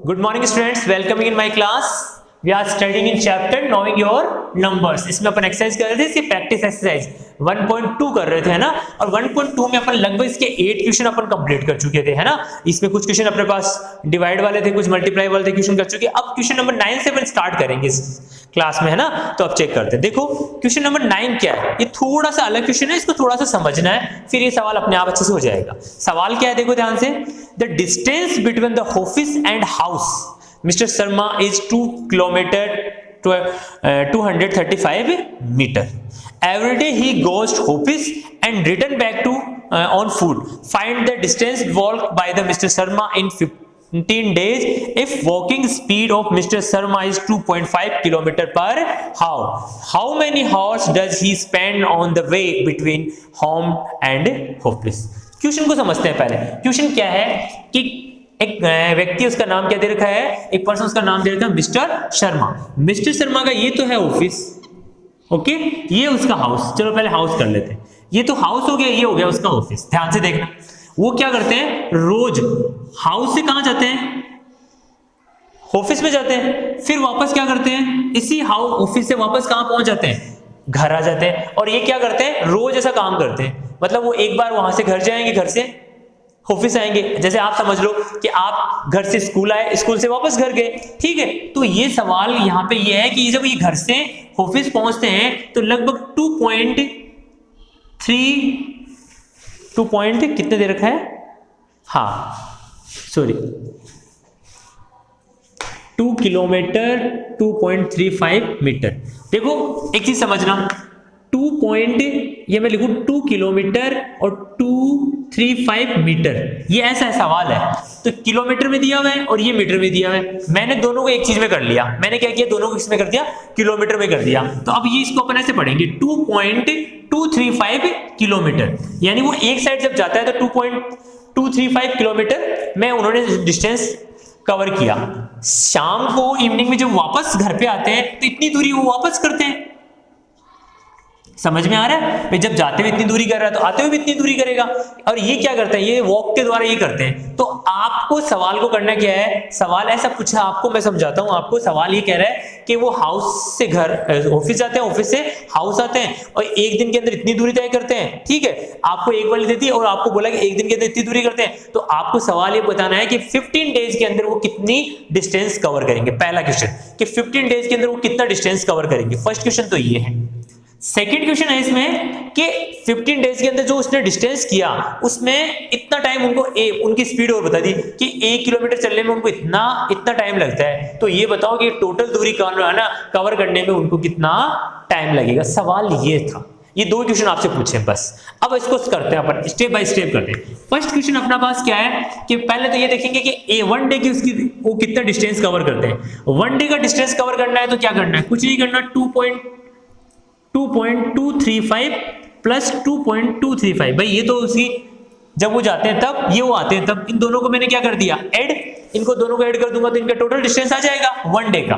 Good morning students, welcoming in my class. We are studying in chapter knowing your numbers. इसमें अपन exercise कर रहे थे, इसकी practice exercise 1.2 कर रहे थे, है ना। और 1.2 में अपन लगभग इसके 8 क्वेश्चन अपन कंप्लीट कर चुके थे, है ना। इसमें कुछ क्वेश्चन अपने पास डिवाइड वाले थे, कुछ मल्टीप्लाई वाले थे, क्वेश्चन कर चुके। अब क्वेश्चन नंबर 9 से अपन स्टार्ट करेंगे इस क्लास में, है ना। तो अब चेक करते हैं। देखो क्वेश्चन नंबर 9 क्या है, ये थोड़ा सा अलग क्वेश्चन है, इसको थोड़ा सा समझना है, फिर ये सवाल अपने आप अच्छे से हो जाएगा। सवाल क्या है देखो ध्यान से। The distance between the office and house Mr. Sharma is 2 km 235 meter. Every day he goes to office and return back to on foot. Find the distance walked by the Mr. Sharma in 15 days. If walking speed of Mr. Sharma is 2.5 km per hour, how many hours does he spend on the way between home and office? Question को समझते हैं पहले। Question क्या है कि एक व्यक्ति, उसका नाम क्या दे रखा है, एक पर्सन, उसका नाम दे रखा है मिस्टर शर्मा। मिस्टर शर्मा का ये तो है ऑफिस, ओके, ये उसका हाउस। चलो पहले हाउस कर लेते हैं। ये तो हाउस हो गया, ये हो गया उसका ऑफिस। ध्यान से देखना, वो क्या करते हैं, रोज हाउस से कहां जाते हैं, ऑफिस में जाते हैं, फिर वापस क्या करते हैं, इसी हाउस ऑफिस से वापस कहां पहुंच जाते हैं, घर आ जाते हैं। और ये क्या करते हैं, रोज ऐसा काम करते हैं। मतलब वो एक बार वहां से घर जाएंगे, घर से ऑफिस आएंगे। जैसे आप समझ लो कि आप घर से स्कूल आए, स्कूल से वापस घर गए, ठीक है। तो ये सवाल यहाँ पे ये है कि जब ये घर से ऑफिस पहुंचते हैं तो लगभग 2 पॉइंट कितने दे रखा है, हाँ सॉरी 2 किलोमीटर 2.35 मीटर। देखो एक चीज समझना, 2 पॉइंट, ये मैं लिखूं 2 किलोमीटर और 235 मीटर, ये ऐसा सवाल है। तो किलोमीटर में दिया हुआ है और ये मीटर में दिया हुआ है। मैंने दोनों को एक चीज में कर लिया। मैंने क्या किया, दोनों को इसमें कर दिया, किलोमीटर में कर दिया। तो अब ये इसको अपन ऐसे पढ़ेंगे 2.235 किलोमीटर, यानी वो एक साइड जब जाता है तो 2.235 किलोमीटर में उन्होंने डिस्टेंस कवर किया। शाम को इवनिंग में जब वापस घर पे आते हैं तो इतनी दूरी वो वापस करते हैं। समझ में आ रहा है भाई, जब जाते हुए इतनी दूरी कर रहा है तो आते हुए भी इतनी दूरी करेगा। और ये क्या करता है, ये वॉक के द्वारा ये करते हैं। तो आपको सवाल को करना क्या है, सवाल ऐसा पूछा आपको, मैं समझाता हूं आपको। सवाल ये कह रहा है कि वो हाउस से घर, ऑफिस जाते हैं, ऑफिस से हाउस आते हैं और एक दिन के अंदर इतनी दूरी तय करते हैं, ठीक है। आपको एक वाली देती है और आपको बोला कि एक दिन के अंदर इतनी दूरी करते हैं। तो आपको सवाल ये बताना है कि 15 डेज के अंदर वो कितनी डिस्टेंस कवर करेंगे। पहला क्वेश्चन कि 15 डेज के अंदर वो कितना डिस्टेंस कवर करेंगे। फर्स्ट क्वेश्चन तो ये है। सेकेंड क्वेश्चन है इसमें कि 15 डेज के अंदर जो उसने डिस्टेंस किया उसमें इतना टाइम उनको उनकी स्पीड और बता दी कि 1 किलोमीटर चलने में उनको इतना टाइम लगता है। तो ये बताओ कि टोटल दूरी कवर करने में उनको कितना टाइम लगेगा। सवाल ये था, ये 2 क्वेश्चन आपसे पूछे बस। अब इसको करते हैं अपन, स्टेप बाय स्टेप करते हैं। फर्स्ट क्वेश्चन अपना पास क्या है कि पहले तो ये देखेंगे कि 1 डे की उसकी वो कितना डिस्टेंस कवर करते हैं। 1 डे का डिस्टेंस कवर करना है तो क्या करना है, कुछ नहीं करना, 2.235 प्लस 2.235, भाई ये तो उसकी जब वो जाते हैं तब, ये वो आते हैं तब, इन दोनों को मैंने क्या कर दिया, ऐड। इनको दोनों को ऐड कर दूंगा तो इनका टोटल डिस्टेंस आ जाएगा 1 डे का।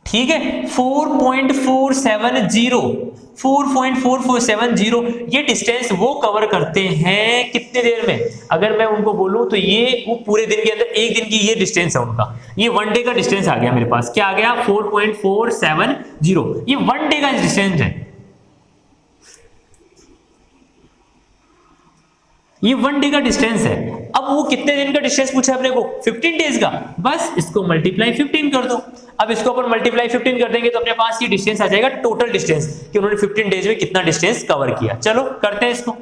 ठीक है, 4.470 ये डिस्टेंस वो कवर करते हैं कितने देर में। अगर मैं उनको बोलूं तो ये वो पूरे दिन के अंदर, एक दिन की ये डिस्टेंस है उनका। ये 1 डे का डिस्टेंस आ गया मेरे पास। क्या आ गया, 4.470, ये 1 डे का डिस्टेंस है। ये 1 डे का डिस्टेंस है। अब वो कितने दिन का डिस्टेंस पूछा अपने को, 15 डेज का। बस इसको मल्टीप्लाई 15 कर दो। अब इसको अपन मल्टीप्लाई 15 कर देंगे तो अपने पास ये डिस्टेंस आ जाएगा, टोटल डिस्टेंस, कि उन्होंने 15 डेज में कितना डिस्टेंस कवर किया। चलो करते हैं इसको।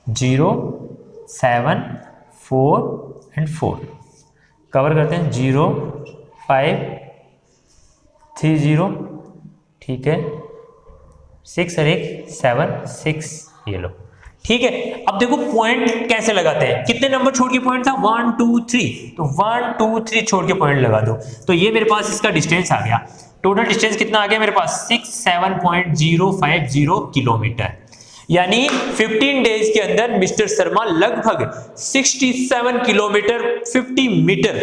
जीरो 7 4 एंड 4 कवर करते हैं। 0 5 3 0, ठीक है, 6 और 1 7 6, ये लो, ठीक है। अब देखो पॉइंट कैसे लगाते हैं, कितने नंबर छोड़ के पॉइंट था, 1 2 3, तो 1 2 3 छोड़ के पॉइंट लगा दो। तो ये मेरे पास इसका डिस्टेंस आ गया। टोटल डिस्टेंस कितना आ गया मेरे पास 67.050 किलोमीटर। यानी 15 डेज के अंदर मिस्टर शर्मा लगभग 67 किलोमीटर 50 मीटर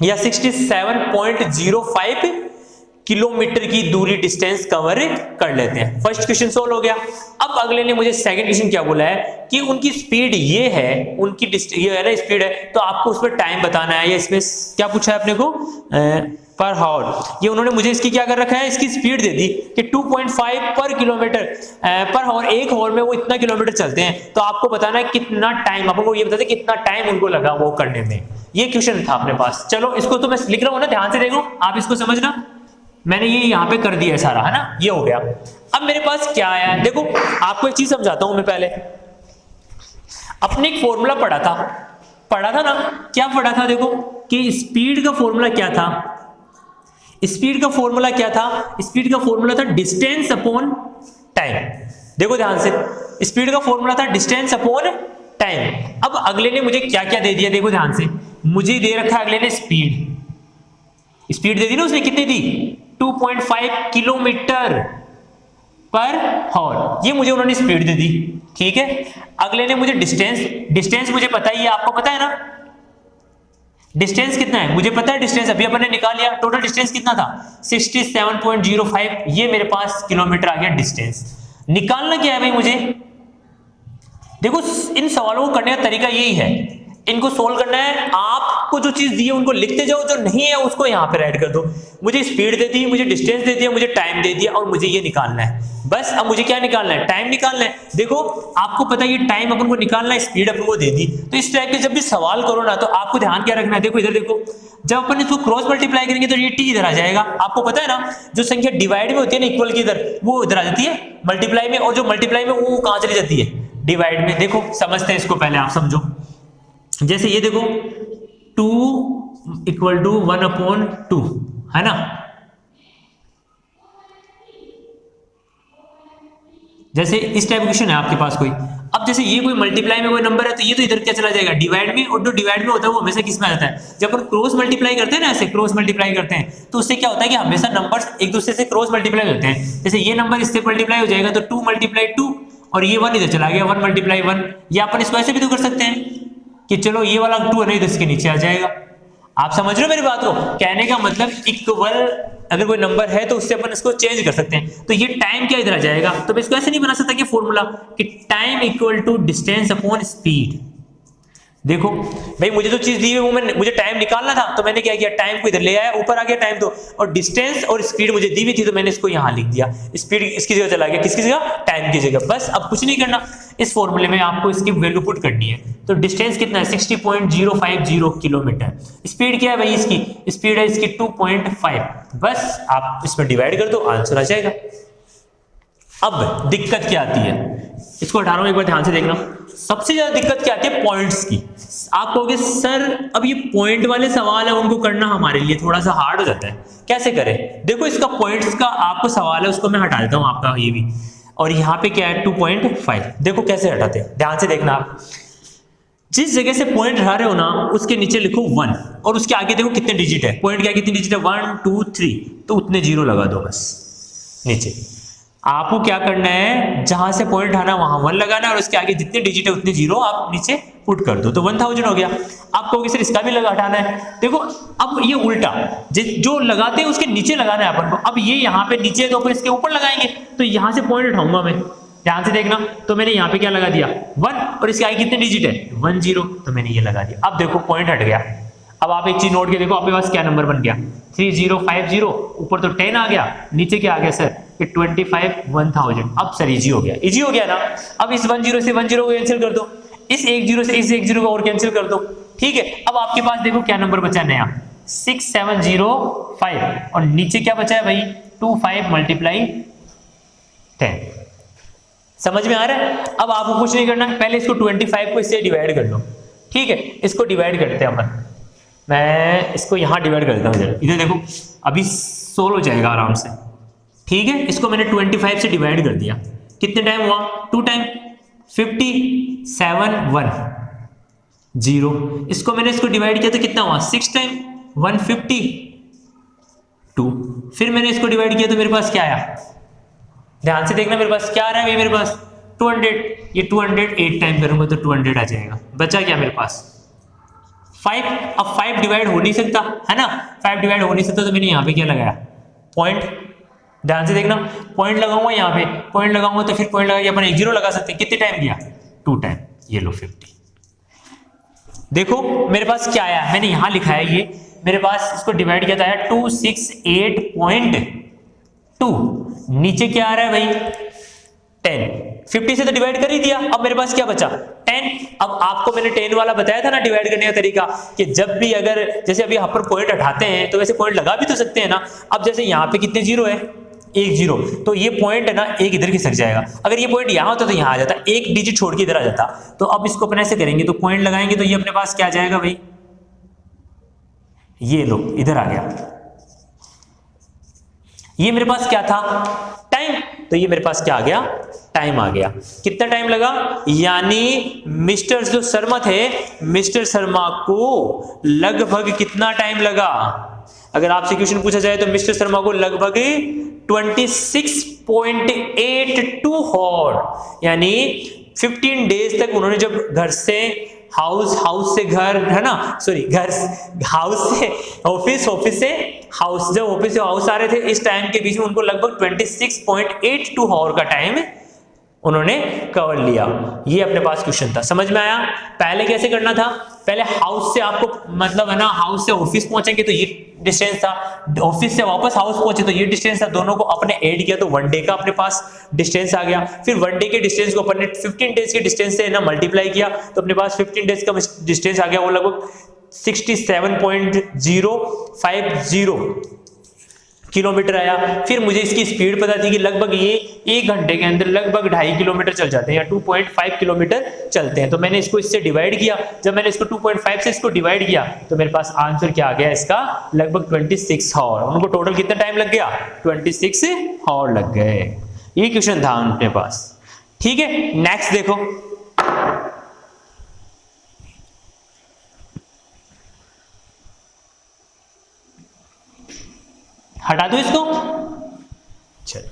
या 67.05 किलोमीटर की दूरी डिस्टेंस कवर कर लेते हैं। फर्स्ट क्वेश्चन सोल्व हो गया। अब अगले ने मुझे सेकंड क्वेश्चन क्या बोला है कि उनकी स्पीड ये है, उनकी ये है ना स्पीड है, तो आपको उस पर टाइम बताना है। या इसमें क्या पूछा है अपने को पर हावर। ये उन्होंने मुझे इसकी क्या कर रखा है, इसकी स्पीड दे दी कि 2.5 पर किलोमीटर पर हावर, एक हावर में वो इतना किलोमीटर चलते हैं। तो आपको बताना है कितना टाइम, आपको ये बताते कितना टाइम उनको लगा वो करने में। ये क्वेश्चन था अपने पास। चलो इसको तो मैं लिख रहा हूँ ना, ध्यान से देखो, आप इसको समझना। मैंने ये यहाँ पे कर दिया है सारा, है ना, ये हो गया। अब मेरे पास क्या आया है, देखो आपको एक चीज समझाता हूं मैं। पहले अपने एक फॉर्मूला पढ़ा था ना, क्या पढ़ा था, देखो कि स्पीड का फॉर्मूला क्या था। स्पीड का फॉर्मूला क्या था, स्पीड का फॉर्मूला था डिस्टेंस अपॉन टाइम। देखो ध्यान से, स्पीड का फॉर्मूला था डिस्टेंस अपॉन टाइम। अब अगले ने मुझे क्या क्या दे दिया, देखो ध्यान से, मुझे दे रखा है अगले ने स्पीड दे दी ना उसने, कितनी दी 2.5 किलोमीटर पर हावर, ये मुझे उन्होंने स्पीड दे दी। ठीक है, अगले ने मुझे डिस्टेंस मुझे पता ही है, आपको पता है ना डिस्टेंस कितना है, मुझे पता है डिस्टेंस, अभी अपन ने निकाल लिया। टोटल डिस्टेंस कितना था 67.05, ये मेरे पास किलोमीटर आ गया डिस्टेंस। निकालना क्या है भाई मुझे, देखो इन सवालों को करने का तरीका यही है, इनको सोल्व करना है। आपको जो चीज दी है उनको लिखते जाओ, जो नहीं है उसको यहां पर ऐड कर दो। मुझे स्पीड दे दी, मुझे डिस्टेंस दे दिया, मुझे टाइम दे दिया, और मुझे ये निकालना है बस। अब मुझे क्या निकालना है, टाइम निकालना है। देखो आपको पता है ये टाइम अपन को निकालना है, स्पीड अपन को दे दी। तो इस टाइप के जब भी सवाल करो ना, तो आपको ध्यान क्या रखना है, देखो इधर देखो, जब अपन इसको क्रॉस मल्टीप्लाई करेंगे तो ये टी इधर आ जाएगा। आपको पता है ना, जो संख्या डिवाइड में होती है ना इक्वल की इधर, वो इधर आ जाती है मल्टीप्लाई में, और जो मल्टीप्लाई में वो कहां चली जाती है, डिवाइड में। देखो समझते हैं इसको, पहले आप समझो। जैसे ये देखो 2 इक्वल टू 1/2, है ना, जैसे इस टाइप क्वेश्चन है आपके पास कोई। अब जैसे ये कोई मल्टीप्लाई में कोई नंबर है, तो ये तो इधर क्या चला जाएगा, डिवाइड में। और जो डिवाइड में होता है वो हमेशा किस में आ जाता है, जब अपन क्रॉस मल्टीप्लाई करते हैं ना, ऐसे क्रॉस मल्टीप्लाई करते हैं, तो उससे क्या होता है कि हमेशा नंबर्स एक दूसरे से क्रॉस मल्टीप्लाई होते हैं। जैसे ये नंबर इससे मल्टीप्लाई हो जाएगा तो 2 × 2, और ये 1 इधर चला गया 1 × 1। या अपन इसको ऐसे भी तो कर सकते हैं कि चलो ये वाला 2 है ना, इधर इसके नीचे आ जाएगा। आप समझ रहे हो मेरी बात को, कहने का मतलब इक्वल अगर कोई नंबर है तो उससे अपन इसको चेंज कर सकते हैं। तो ये टाइम क्या इधर आ जाएगा, तो मैं इसको ऐसे नहीं बना सकता कि फॉर्मूला कि time equal to distance upon speed. देखो भाई मुझे जो चीज दी है वो मुझे टाइम निकालना था, तो मैंने क्या किया, टाइम को इधर ले आया, ऊपर आ गया टाइम तो, और डिस्टेंस और स्पीड मुझे दी हुई थी तो मैंने इसको यहां लिख दिया। स्पीड इसकी जगह चला गया, किसकी जगह, टाइम की जगह। बस अब कुछ नहीं करना, इस फॉर्मूले में आपको इसकी वैल्यू पुट करनी है। तो डिस्टेंस कितना है 60.050 किलोमीटर। स्पीड क्या है भाई, इसकी स्पीड है इसकी 2.5। बस आप इसमें डिवाइड कर दो, आंसर आ जाएगा। अब दिक्कत क्या आती है, इसको हटा रहा हूं, एक बार ध्यान से देखना। सबसे ज्यादा दिक्कत क्या आती है, पॉइंट्स की। आप कहोगे सर अब ये पॉइंट वाले सवाल है, उनको करना हमारे लिए थोड़ा सा हार्ड हो जाता है, कैसे करें। देखो इसका पॉइंट्स का आपको सवाल है, उसको मैं हटा देता हूं आपका ये भी, और यहाँ पे क्या है 2.5। देखो कैसे हटाते हैं, ध्यान से देखना। आप जिस जगह से पॉइंट हटा रहे हो ना, उसके नीचे लिखो 1, और उसके आगे देखो कितने डिजिट है, पॉइंट क्या कितने डिजिट है 1 2 3, तो उतने जीरो लगा दो बस नीचे। आपको क्या करना है, जहां से पॉइंट उठाना वहां 1 लगाना, और उसके आगे जितने डिजिट है उतने जीरो आप नीचे पुट कर दो, तो 1000 हो गया। आप कहोगे सर इसका भी लगा हटाना है। देखो अब ये उल्टा, जो लगाते हैं उसके नीचे लगाना है अपन को। अब ये यहाँ पे नीचे तो इसके ऊपर लगाएंगे, तो यहाँ से पॉइंट उठाऊंगा मैं, ध्यान से देखना। तो मैंने यहाँ पे क्या लगा दिया 1, और इसके आगे कितने डिजिट है 1 0, तो मैंने ये लगा दिया। अब देखो पॉइंट हट गया। अब आप एक चीज नोट के देखो, आपके पास क्या नंबर बन गया 3050, ऊपर तो 10 आ गया, नीचे क्या आ गया सर 25 1000। अब सर इजी हो गया, इजी हो गया ना। अब इस 10 से 10 को कैंसिल कर दो, इस 10 से इस 10 को और कैंसिल कर दो, ठीक है। अब आपके पास देखो क्या नंबर बचा नया 6705, और नीचे क्या बचा है भाई 25 × 10। समझ में आ रहा है। अब आपको कुछ नहीं करना, पहले इसको 25 को इससे डिवाइड कर लो, ठीक है। इसको डिवाइड करते हैं अपन, मैं इसको यहां डिवाइड कर देता हूं, इधर देखो अभी 16 हो जाएगा आराम से, ठीक है। इसको मैंने 25 से डिवाइड कर दिया, कितने टाइम हुआ 2 टाइम 5710। इसको मैंने इसको डिवाइड किया तो कितना हुआ 6 टाइम 150, 2। फिर मैंने इसको डिवाइड किया तो मेरे पास क्या आया, ध्यान से देखना मेरे पास क्या आ रहा है भाई, मेरे पास 200। ये 200 8 टाइम करूंगा तो 200 आ जाएगा। बचा क्या मेरे पास 5। अब 5 डिवाइड हो नहीं सकता है ना, 5 डिवाइड हो नहीं सकता तो मैंने यहाँ पे क्या लगाया, पॉइंट। ध्यान से देखना, पॉइंट लगाऊंगा यहाँ पे, पॉइंट लगाऊंगा तो फिर पॉइंट लगा के अपन 1 0 लगा सकते हैं। कितने टाइम दिया, 2 टाइम। ये लो 50। देखो मेरे पास क्या आया, मैंने यहां लिखा है, ये मेरे पास इसको डिवाइड किया था 268.2। नीचे क्या आ रहा है भाई 10। 50 से तो डिवाइड कर ही दिया, अब मेरे पास क्या बचा 10। अब आपको मैंने 10 वाला बताया था ना डिवाइड करने का तरीका, कि जब भी अगर जैसे अभी यहाँ पर पॉइंट हटाते हैं तो वैसे पॉइंट लगा भी तो सकते हैं ना। अब जैसे यहाँ पे कितने जीरो है, 1 0, तो ये पॉइंट है ना एक इधर खिसक जाएगा। अगर ये पॉइंट यहाँ होता तो यहाँ आ जाता, एक डिजिट छोड़ के इधर आ जाता। तो अब इसको अपन ऐसे करेंगे, तो पॉइंट लगाएंगे तो ये अपने पास क्या आ जाएगा भाई, ये लो इधर आ गया। ये मेरे पास क्या था टाइम, तो ये मेरे पास क्या आ गया, टाइम आ गया। कितना टाइम लगा, यानी मिस्टर जो शर्मा थे, मिस्टर शर्मा को लगभग कितना टाइम लगा। अगर आपसे क्वेश्चन पूछा जाए तो मिस्टर शर्मा को लगभग 26.82 हॉर, यानी 15 डेज तक उन्होंने जब घर से हाउस से घर है ना, सॉरी घर हाउस से ऑफिस, ऑफिस से हाउस, जब ऑफिस से हाउस आ रहे थे इस टाइम के बीच में उनको लगभग 26.82 हॉर का टाइम उन्होंने कवर लिया। ये अपने पास क्वेश्चन था, समझ में आया। पहले कैसे करना था, पहले हाउस से आपको मतलब है ना, हाउस से ऑफिस पहुंचेंगे तो ये डिस्टेंस था, ऑफिस से वापस हाउस पहुंचे तो ये डिस्टेंस था, दोनों को अपने ऐड किया तो 1 डे का अपने पास डिस्टेंस आ गया। फिर 1 डे के डिस्टेंस को अपन ने 15 डेज के डिस्टेंस से ना मल्टीप्लाई किया तो अपने पास 15 डेज का डिस्टेंस आ गया, वो लगभग 67.050 किलोमीटर आया। फिर मुझे इसकी स्पीड पता थी कि लगभग ये 1 घंटे के अंदर लगभग 2.5 किलोमीटर चल जाते हैं या 2.5 किलोमीटर चलते हैं। तो मैंने इसको इससे डिवाइड किया, जब मैंने इसको 2.5 से इसको डिवाइड किया तो मेरे पास आंसर क्या आ गया इसका, लगभग 26 हॉर। उनको टोटल कितना टाइम लग गया, 26 हॉर लग गए। ये क्वेश्चन था उनके पास, ठीक है। नेक्स्ट देखो, हटा दो इसको। चलो,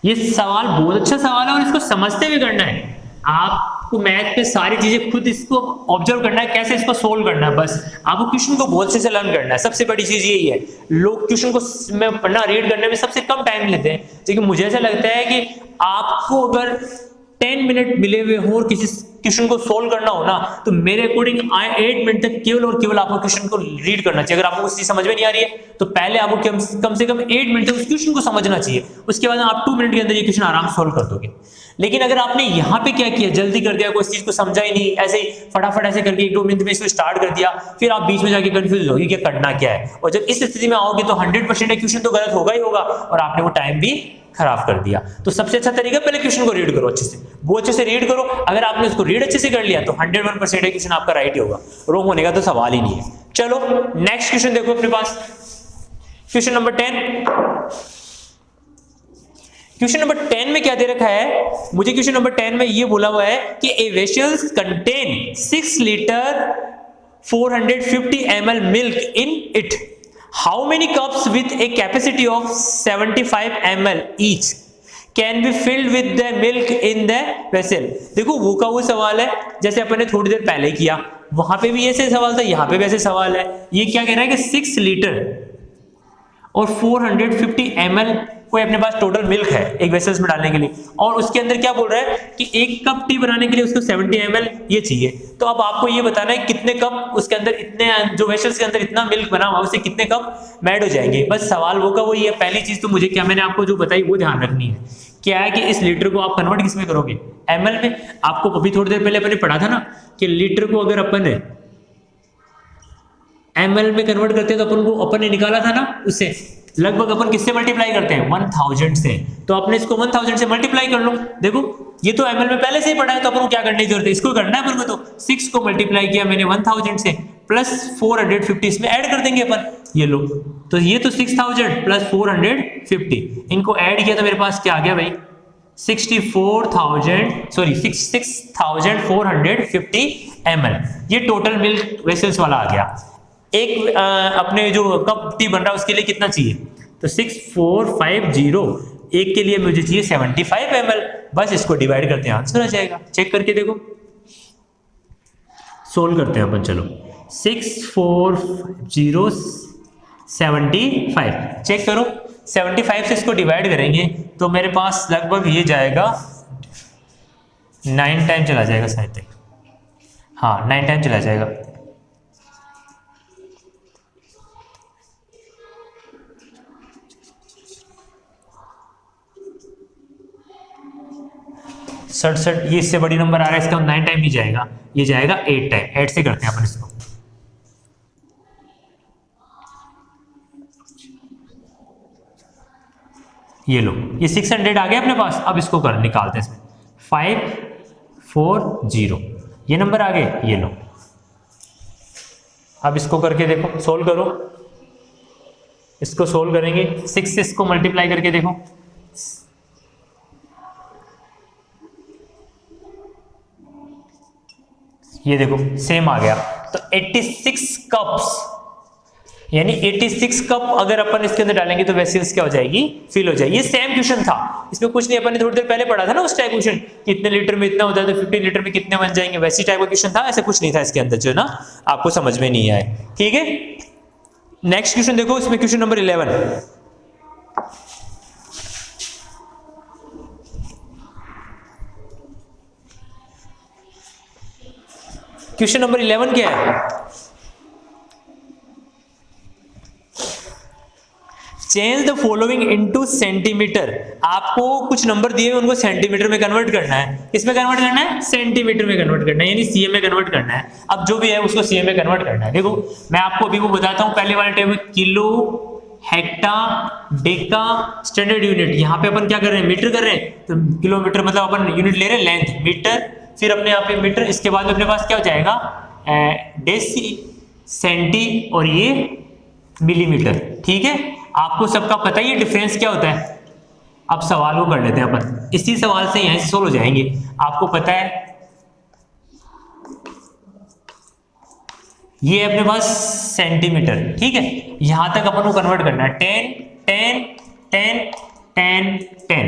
ये सवाल बहुत अच्छा सवाल है और इसको समझते हुए करना है। आपको मैथ पे सारी चीजें खुद इसको ऑब्जर्व करना है, कैसे इसको सोल्व करना है, बस आपको क्वेश्चन को बहुत अच्छे से लर्न करना है। सबसे बड़ी चीज यही है, लोग क्वेश्चन को में पढ़ना रीड करने में सबसे कम टाइम लेते हैं, लेकिन मुझे ऐसा लगता है कि आपको अगर 10 मिनट मिले हुए हो और किसी क्वेश्चन को सोल्व करना हो ना, तो मेरे अकॉर्डिंग 8 मिनट तक केवल और केवल आपको क्वेश्चन को रीड करना चाहिए। अगर आपको कुछ चीज समझ में नहीं आ रही है तो पहले आपको कम से कम 8 मिनट तक उस क्वेश्चन को समझना चाहिए, उसके बाद आप 2 मिनट के अंदर ये क्वेश्चन आराम से सोल्व कर दोगे। लेकिन अगर आपने यहाँ पे क्या किया, जल्दी कर दिया, कोई चीज को समझा ही नहीं, ऐसे ही फटाफट ऐसे करके 1-2 मिनट में इसको स्टार्ट कर दिया, फिर आप बीच में जाके कंफ्यूज होगी कि करना क्या है। और जब इस स्थिति में आओगे तो 100% क्वेश्चन तो गलत होगा ही होगा और आपने वो टाइम भी खराब कर दिया। तो सबसे अच्छा तरीका, पहले क्वेश्चन को रीड करो अच्छे से, वो अच्छे से रीड करो। अगर आपने उसको रीड अच्छे से कर लिया तो 101% क्वेश्चन आपका राइट ही होगा, रॉन्ग होने का तो सवाल ही नहीं है। चलो नेक्स्ट क्वेश्चन देखो अपने पास, क्वेश्चन नंबर 10। क्वेश्चन नंबर 10 में क्या दे रखा है, मुझे क्वेश्चन नंबर 10 में ये बोला हुआ है कि a vessels contain 6 litre 450 ml milk in it, how many cups with a capacity of 75 ml each can be filled with the milk in the vessel। देखो वो का वो सवाल है जैसे अपन ने थोड़ी देर पहले किया, वहां पे भी ऐसे सवाल था, यहाँ पे भी ऐसे सवाल है। ये क्या कह रहा है कि 6 लीटर और 450 ml कोई अपने पास टोटल मिल्क है एक वेसल्स में डालने के लिए, और उसके अंदर क्या बोल रहा है कि 1 कप टी बनाने के लिए उसको 70 ml ये चाहिए। तो अब आपको ये बताना है कितने कप उसके अंदर, इतने जो वेसल्स के अंदर इतना मिल्क बना हुआ उससे कितने कप ऐड हो जाएंगे। बस सवाल वो का वही है। पहली चीज तो मुझे क्या मैंने आपको जो बताई वो ध्यान रखनी है, क्या है कि इस लीटर को आप कन्वर्ट किस में करोगे, ml में। आपको अभी थोड़ी देर पहले अपने पढ़ा था ना कि लीटर को अगर अपन ml में कन्वर्ट करते हैं तो अपन ने निकाला था ना, उससे लगभग अपन किससे मल्टीप्लाई करते हैं, 1000 से। तो आपने इसको 1000 से मल्टीप्लाई कर लो। देखो ये तो ml में पहले से ही पढ़ा है तो अपन को क्या करने की जरूरत है, इसको करना है अपन को। तो 6 को मल्टीप्लाई किया मैंने 1000 से प्लस 450 इसमें ऐड कर देंगे अपन, ये लो। तो ये तो 6000 प्लस 450 इनको ऐड किया तो मेरे पास क्या आ गया भाई, 6450 ml। ये टोटल मिल्क वेसल्स वाला आ गया। एक अपने जो कप टी बन रहा है उसके लिए कितना चाहिए, तो 6450, एक के लिए मुझे चाहिए 75 ml। बस इसको डिवाइड करते हैं, आंसर आ जाएगा। चेक करके देखो, सोल्व करते हैं अपन। चलो 645075, चेक करो 75 से इसको डिवाइड करेंगे तो मेरे पास लगभग ये जाएगा 9 टाइम चला जाएगा शायद तक, हाँ 9 टाइम चला जाएगा। सड़सठ, ये इससे बड़ी नंबर आ रहा है, इसका 9 टाइम ही जाएगा, ये जाएगा 8 टाइम। 8 से करते हैं अपन इसको। ये लो, ये 600 आ गया अपने पास। अब इसको कर निकालते हैं इसमें, 540, ये नंबर आ गए, ये लो। अब इसको करके देखो, सोल्व करो, इसको सोल्व करेंगे, 6 से इसको मल्टीप्लाई करके देखो, ये देखो सेम आ गया। तो 86 कप्स, यानी 86 कप अगर अपन इसके अंदर डालेंगे तो वेसल्स क्या हो जाएगी, फिल हो जाएगी। ये सेम क्वेश्चन था, इसमें कुछ नहीं, अपन ने थोड़ी देर पहले पढ़ा था ना उस टाइप क्वेश्चन, कितने लीटर में इतना होता है तो 50 लीटर में कितने बन जाएंगे, वैसी टाइप का क्वेश्चन था। ऐसा कुछ नहीं था इसके अंदर जो ना आपको समझ में नहीं आए। ठीक है, नेक्स्ट क्वेश्चन देखो, इसमें क्वेश्चन नंबर 11। क्वेश्चन नंबर 11 क्या है, change the following into centimetre. आपको कुछ नंबर दिए हुए उनको सेंटीमीटर में कन्वर्ट करना है। किसमें कन्वर्ट करना है, सेंटीमीटर में कन्वर्ट करना है, यानी सीएम में कन्वर्ट करना है। अब जो भी है उसको सीएम में कन्वर्ट करना है। देखो मैं आपको अभी वो बताता हूं, पहले वाले table kilo, hecto, Deka, standard unit. यहाँ पे अपन क्या कर रहे हैं, मीटर कर रहे हैं, तो किलोमीटर मतलब अपन यूनिट ले रहे हैं लेंथ, मीटर, फिर अपने यहाँ पे मीटर, इसके बाद अपने पास क्या हो जाएगा डेसी, सेंटी और ये मिलीमीटर। ठीक है, आपको सबका पता ही है डिफरेंस क्या होता है। अब सवाल को कर लेते हैं अपन, इसी सवाल से यहां से सोल्व हो जाएंगे। आपको पता है ये अपने पास सेंटीमीटर, ठीक है, यहां तक अपन को कन्वर्ट करना है 10 10 10 10 10,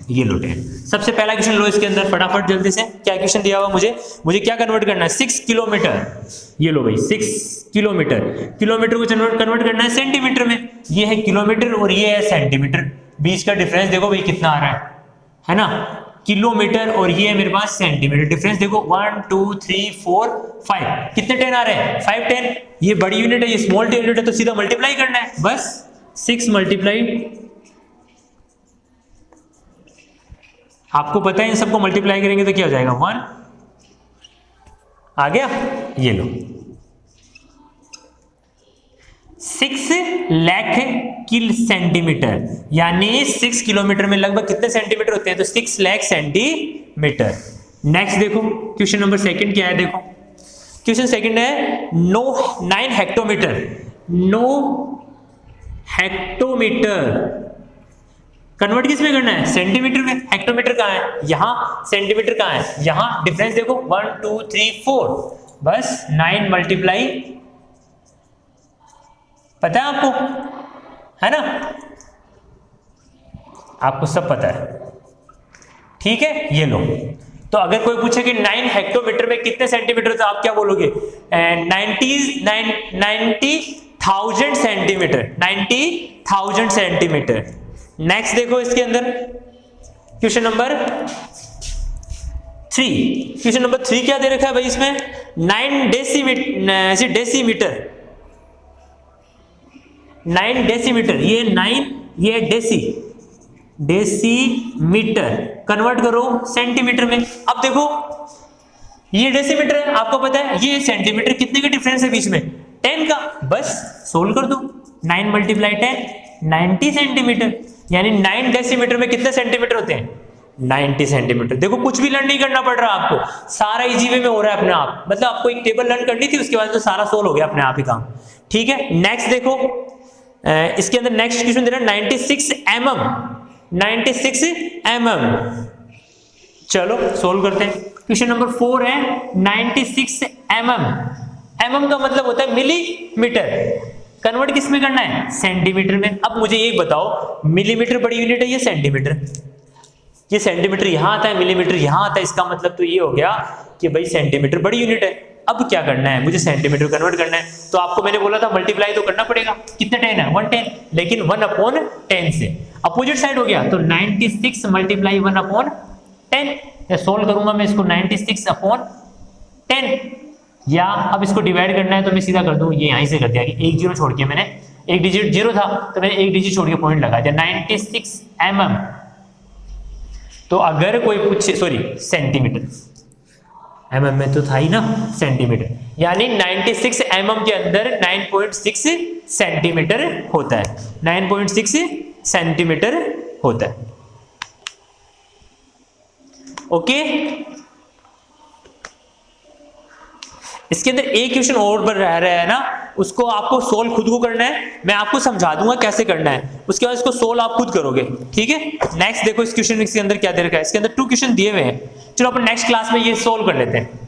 ये लो 10। सबसे पहला क्वेश्चन लो इसके अंदर फटाफट जल्दी से, क्या क्वेश्चन दिया हुआ मुझे क्या कन्वर्ट करना है, 6 किलोमीटर। ये लो भाई 6 किलोमीटर, किलोमीटर को कन्वर्ट करना है सेंटीमीटर में। ये है किलोमीटर और ये है सेंटीमीटर, बीच का डिफरेंस देखो भाई कितना आ रहा है ना, किलोमीटर और ये है मेरे पास सेंटीमीटर। डिफरेंस देखो 1 2 3 4 5, कितने 10 आ रहे हैं, 5 10। ये बड़ी यूनिट है, ये स्मॉल यूनिट है, तो सीधा मल्टीप्लाई करना है बस। 6 मल्टीप्लाई, आपको पता है इन सबको मल्टीप्लाई करेंगे तो क्या हो जाएगा 1 आ गया। ये लो 6 लाख किल सेंटीमीटर, यानी 6 किलोमीटर में लगभग कितने सेंटीमीटर होते हैं, तो 6 लाख सेंटीमीटर। नेक्स्ट देखो क्वेश्चन नंबर 2 क्या है, देखो क्वेश्चन 2 है 9 हेक्टोमीटर। 9 हेक्टोमीटर कन्वर्ट किस में करना है, सेंटीमीटर में। हेक्टोमीटर कहाँ है, यहाँ, सेंटीमीटर कहाँ है, यहाँ। डिफरेंस देखो 1 2 3 4, बस 9 मल्टीप्लाई, पता है आपको, है ना, आपको सब पता है। ठीक है, ये लो। तो अगर कोई पूछे कि 9 हेक्टोमीटर में कितने सेंटीमीटर, तो आप क्या बोलोगे, 90,000 सेंटीमीटर, 90,000 सेंटीमीटर। नेक्स्ट देखो इसके अंदर क्वेश्चन नंबर 3। क्वेश्चन नंबर 3 क्या दे रखा है भाई इसमें, 9 डेसीमीटर, 9 डेसीमीटर, ये 9, ये डेसीमीटर, कन्वर्ट करो सेंटीमीटर में। अब देखो ये डेसीमीटर है, आपको पता है, ये सेंटीमीटर, कितने का डिफरेंस है बीच में, 10 का। बस सोल्व कर दो, 9 मल्टीप्लाई 10, 90 सेंटीमीटर, यानी 9 डेसीमीटर में कितने सेंटीमीटर होते हैं, 90 सेंटीमीटर। देखो कुछ भी लर्न नहीं करना पड़ रहा आपको, सारा इजी वे में हो रहा है अपने आप। मतलब आपको एक टेबल लर्न करनी थी, उसके बाद तो सारा सोल्व हो गया अपने आप ही काम। ठीक है, नेक्स्ट देखो इसके अंदर नेक्स्ट क्वेश्चन दे रहा है 96 mm, 96 mm। चलो सोल्व करते हैं। क्वेश्चन नंबर 4 है 96 mm, mm का मतलब होता है मिलीमीटर, कन्वर्ट किस में करना है, सेंटीमीटर में। अब मुझे ये बताओ मिलीमीटर बड़ी यूनिट है या सेंटीमीटर? ये सेंटीमीटर यहां आता है, मिलीमीटर यहां आता है, इसका मतलब तो ये हो गया कि भाई सेंटीमीटर बड़ी यूनिट है। अब क्या करना है, मुझे सेंटीमीटर कन्वर्ट करना है, तो आपको मैंने बोला था मल्टीप्लाई तो करना पड़ेगा, कितने 10 है 110, लेकिन 1/10 से अपोजिट साइड हो गया, तो 96 मल्टीप्लाई 1/10, या सोल्व करूंगा मैं इसको 96/10, या अब इसको डिवाइड करना है तो मैं सीधा कर दूं, ये यहीं से कर दिया कि एक जीरो छोड़ के, मैंने एक डिजिट जीरो था तो मैंने एक डिजिट छोड़ के पॉइंट लगा दिया 96 mm। तो अगर कोई पूछे, सॉरी सेंटीमीटर, mm में तो था ही ना सेंटीमीटर, यानी 96 mm के अंदर 9.6 सेंटीमीटर होता है, 9.6 सेंटीमीटर होता है। ओके, इसके अंदर एक क्वेश्चन और पर रह रहा है ना, उसको आपको सोल्व खुद को करना है, मैं आपको समझा दूंगा कैसे करना है, उसके बाद इसको सोल्व आप खुद करोगे, ठीक है। नेक्स्ट देखो इस क्वेश्चन के अंदर क्या दे रखा है, इसके अंदर 2 क्वेश्चन दिए हुए हैं, चलो अपन नेक्स्ट क्लास में ये सोल्व कर लेते हैं।